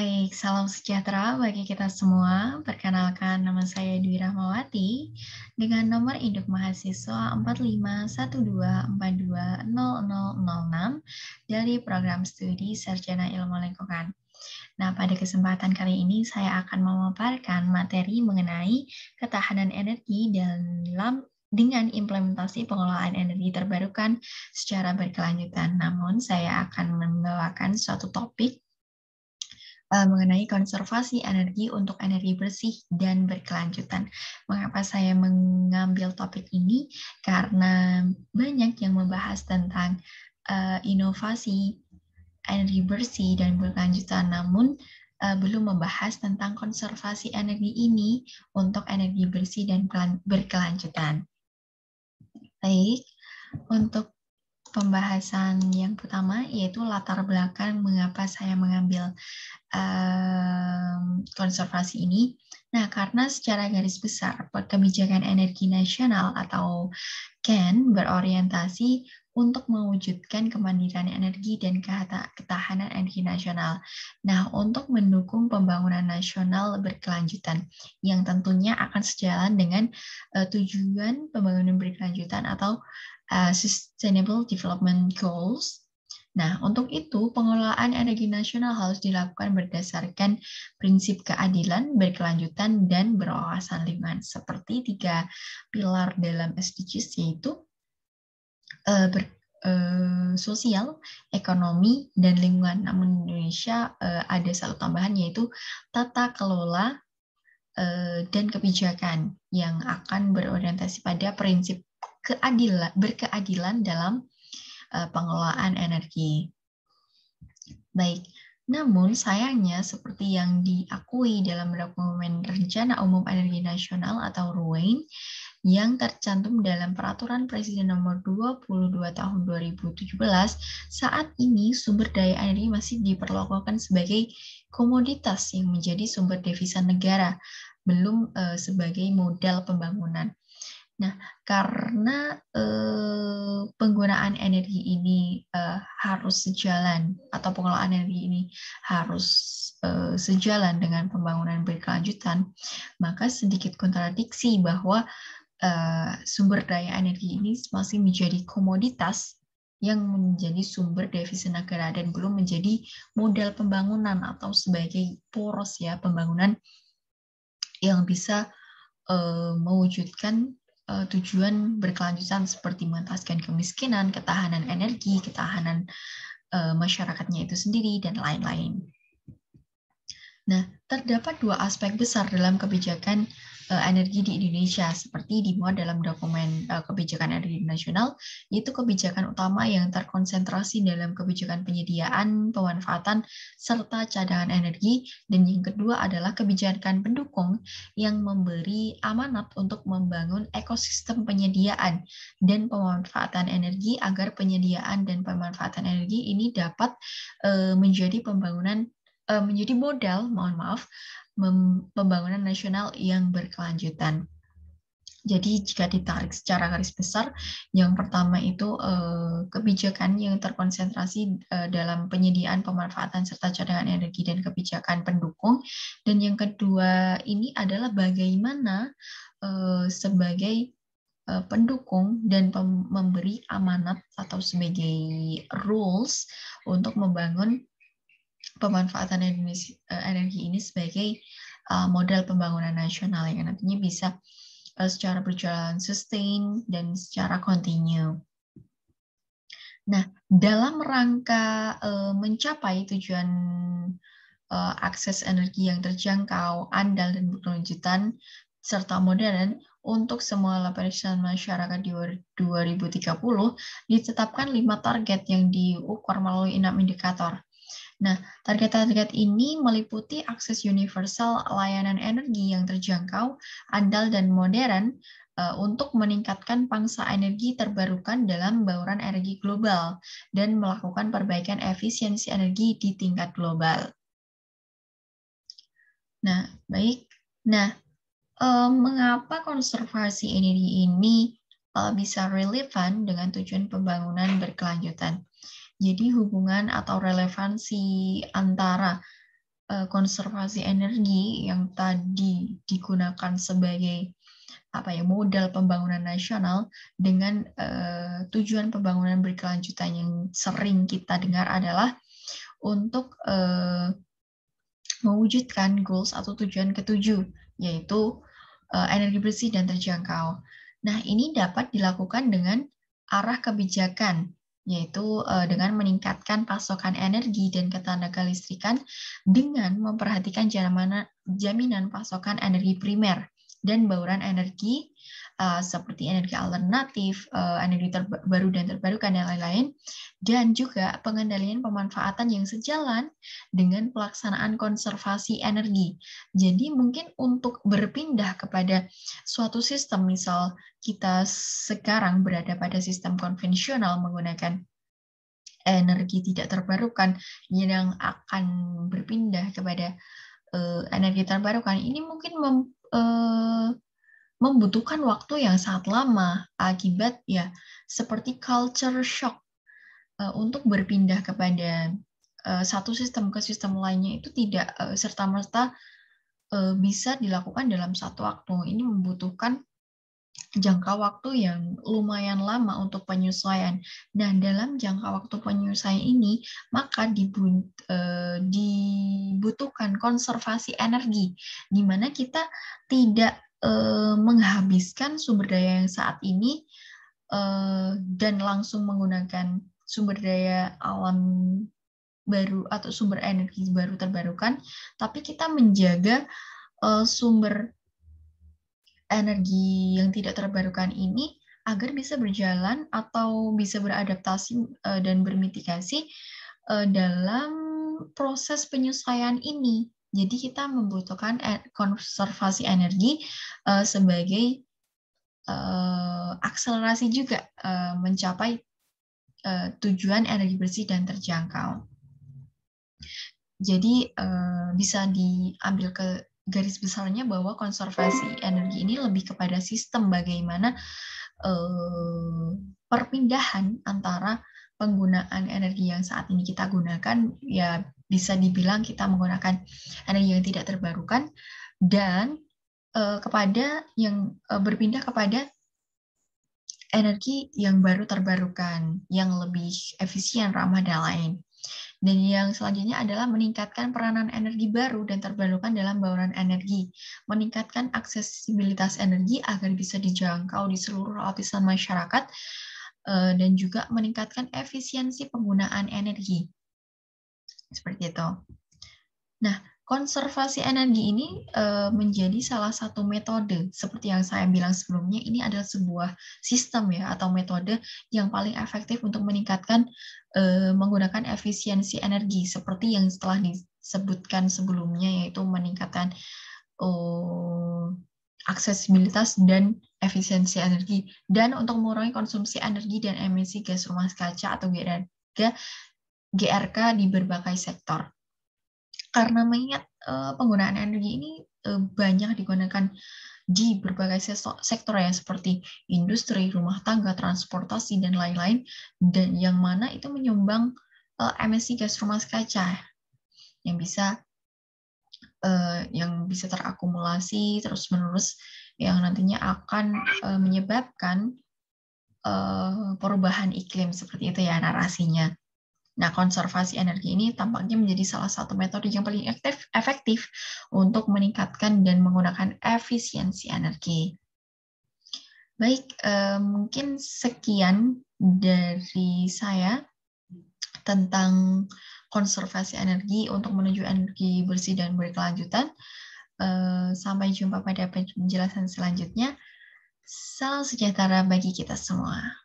Baik, salam sejahtera bagi kita semua. Perkenalkan, nama saya Dwi Rahmawati dengan nomor induk mahasiswa 4512420006 dari program studi Sarjana Ilmu Lingkungan. Nah, pada kesempatan kali ini saya akan memaparkan materi mengenai ketahanan energi dengan implementasi pengelolaan energi terbarukan secara berkelanjutan. Namun, saya akan membawakan suatu topik mengenai konservasi energi untuk energi bersih dan berkelanjutan. Mengapa saya mengambil topik ini? Karena banyak yang membahas tentang inovasi energi bersih dan berkelanjutan, namun belum membahas tentang konservasi energi ini untuk energi bersih dan berkelanjutan. Baik, untuk pembahasan yang pertama yaitu latar belakang mengapa saya mengambil konservasi ini. Nah, karena secara garis besar kebijakan energi nasional atau KEN berorientasi untuk mewujudkan kemandirian energi dan ketahanan energi nasional. Nah, untuk mendukung pembangunan nasional berkelanjutan yang tentunya akan sejalan dengan tujuan pembangunan berkelanjutan atau Sustainable Development Goals. Nah, untuk itu, pengelolaan energi nasional harus dilakukan berdasarkan prinsip keadilan, berkelanjutan, dan berwawasan lingkungan. Seperti 3 pilar dalam SDGs, yaitu sosial, ekonomi, dan lingkungan. Namun di Indonesia ada satu tambahan, yaitu tata kelola dan kebijakan yang akan berorientasi pada prinsip berkeadilan dalam pengelolaan energi. Baik, namun sayangnya seperti yang diakui dalam dokumen Rencana Umum Energi Nasional atau RUEN yang tercantum dalam Peraturan Presiden Nomor 22 Tahun 2017, saat ini sumber daya energi masih diperlakukan sebagai komoditas yang menjadi sumber devisa negara, belum sebagai modal pembangunan. Nah, karena penggunaan energi ini harus sejalan atau pengelolaan energi ini harus sejalan dengan pembangunan berkelanjutan, maka sedikit kontradiksi bahwa sumber daya energi ini masih menjadi komoditas yang menjadi sumber devisa negara dan belum menjadi modal pembangunan atau sebagai poros ya pembangunan yang bisa mewujudkan tujuan berkelanjutan seperti mengentaskan kemiskinan, ketahanan energi, ketahanan masyarakatnya itu sendiri, dan lain-lain. Nah, terdapat 2 aspek besar dalam kebijakan energi di Indonesia, seperti dimuat dalam dokumen kebijakan energi nasional, yaitu kebijakan utama yang terkonsentrasi dalam kebijakan penyediaan, pemanfaatan, serta cadangan energi, dan yang kedua adalah kebijakan pendukung yang memberi amanat untuk membangun ekosistem penyediaan dan pemanfaatan energi agar penyediaan dan pemanfaatan energi ini dapat menjadi menjadi modal, pembangunan nasional yang berkelanjutan. Jadi jika ditarik secara garis besar, yang pertama itu kebijakan yang terkonsentrasi dalam penyediaan, pemanfaatan, serta cadangan energi dan kebijakan pendukung. Dan yang kedua ini adalah bagaimana sebagai pendukung dan memberi amanat atau sebagai rules untuk membangun pemanfaatan energi ini sebagai modal pembangunan nasional yang nantinya bisa secara berjalan sustain dan secara kontinu. Nah, dalam rangka mencapai tujuan akses energi yang terjangkau, andal, dan berkelanjutan, serta modern untuk semua lapisan masyarakat di 2030, ditetapkan 5 target yang diukur melalui 6 indikator. Nah, target-target ini meliputi akses universal layanan energi yang terjangkau, andal, dan modern untuk meningkatkan pangsa energi terbarukan dalam bauran energi global dan melakukan perbaikan efisiensi energi di tingkat global. Nah, baik. Nah, mengapa konservasi energi ini bisa relevan dengan tujuan pembangunan berkelanjutan? Jadi hubungan atau relevansi antara konservasi energi yang tadi digunakan sebagai modal pembangunan nasional dengan tujuan pembangunan berkelanjutan yang sering kita dengar adalah untuk mewujudkan goals atau tujuan ketujuh, yaitu energi bersih dan terjangkau. Nah, ini dapat dilakukan dengan arah kebijakan, yaitu dengan meningkatkan pasokan energi dan ketenaga listrikan dengan memperhatikan jaminan pasokan energi primer dan bauran energi seperti energi alternatif, energi baru dan terbarukan, dan lain-lain, dan juga pengendalian pemanfaatan yang sejalan dengan pelaksanaan konservasi energi. Jadi mungkin untuk berpindah kepada suatu sistem, misal kita sekarang berada pada sistem konvensional menggunakan energi tidak terbarukan yang akan berpindah kepada energi terbarukan, ini mungkin membutuhkan waktu yang sangat lama akibat seperti culture shock. Untuk berpindah kepada satu sistem ke sistem lainnya itu tidak serta-merta bisa dilakukan dalam satu waktu. Ini membutuhkan jangka waktu yang lumayan lama untuk penyesuaian. Nah, dalam jangka waktu penyesuaian ini, maka dibutuhkan konservasi energi, di mana kita tidak menghabiskan sumber daya yang saat ini dan langsung menggunakan sumber daya alam baru atau sumber energi baru terbarukan, tapi kita menjaga sumber energi yang tidak terbarukan ini agar bisa berjalan atau bisa beradaptasi dan bermitigasi dalam proses penyesuaian ini. Jadi kita membutuhkan konservasi energi sebagai akselerasi juga mencapai tujuan energi bersih dan terjangkau. Jadi bisa diambil ke garis besarnya bahwa konservasi energi ini lebih kepada sistem bagaimana perpindahan antara penggunaan energi yang saat ini kita gunakan, ya bisa dibilang kita menggunakan energi yang tidak terbarukan, dan kepada yang berpindah kepada energi yang baru terbarukan, yang lebih efisien, ramah, dan lain. Dan yang selanjutnya adalah meningkatkan peranan energi baru dan terbarukan dalam bauran energi, meningkatkan aksesibilitas energi agar bisa dijangkau di seluruh lapisan masyarakat, dan juga meningkatkan efisiensi penggunaan energi. Seperti itu. Nah, konservasi energi ini menjadi salah satu metode, seperti yang saya bilang sebelumnya, ini adalah sebuah sistem atau metode yang paling efektif untuk meningkatkan menggunakan efisiensi energi, seperti yang setelah disebutkan sebelumnya, yaitu meningkatkan aksesibilitas dan efisiensi energi, dan untuk mengurangi konsumsi energi dan emisi gas rumah kaca atau GRK di berbagai sektor. Karena mengingat penggunaan energi ini banyak digunakan di berbagai sektor seperti industri, rumah tangga, transportasi, dan lain-lain, dan yang mana itu menyumbang emisi gas rumah kaca yang bisa terakumulasi terus-menerus, yang nantinya akan menyebabkan perubahan iklim, seperti itu narasinya. Nah, konservasi energi ini tampaknya menjadi salah satu metode yang paling efektif untuk meningkatkan dan menggunakan efisiensi energi. Baik, mungkin sekian dari saya tentang konservasi energi untuk menuju energi bersih dan berkelanjutan. Sampai jumpa pada penjelasan selanjutnya. Salam sejahtera bagi kita semua.